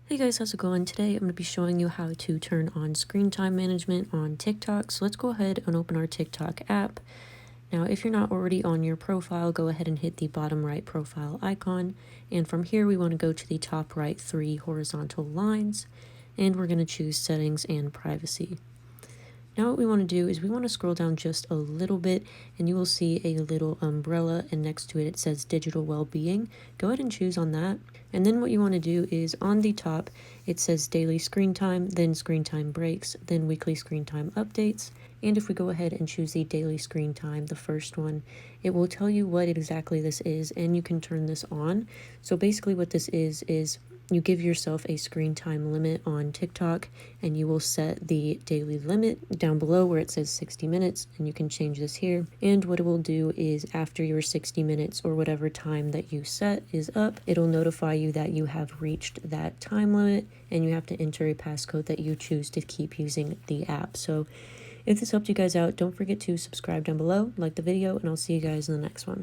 Hey guys, how's it going? Today I'm going to be showing you how to turn on screen time management on TikTok. So let's go ahead and open our TikTok app. Now, if you're not already on your profile, go ahead and hit the bottom right profile icon. And from here, we want to go to the top right 3 horizontal lines. And we're going to choose settings and privacy. Now what we want to do is we want to scroll down just a little bit and you will see a little umbrella, and next to it it says digital well-being. Go ahead and choose on that. And then what you want to do is on the top it says daily screen time, then screen time breaks, then weekly screen time updates. And if we go ahead and choose the daily screen time, the first one, it will tell you what exactly this is and you can turn this on. So basically what this is you give yourself a screen time limit on TikTok and you will set the daily limit down below where it says 60 minutes, and you can change this here. And what it will do is after your 60 minutes or whatever time that you set is up, it'll notify you that you have reached that time limit and you have to enter a passcode that you choose to keep using the app. So if this helped you guys out, don't forget to subscribe down below, like the video, and I'll see you guys in the next one.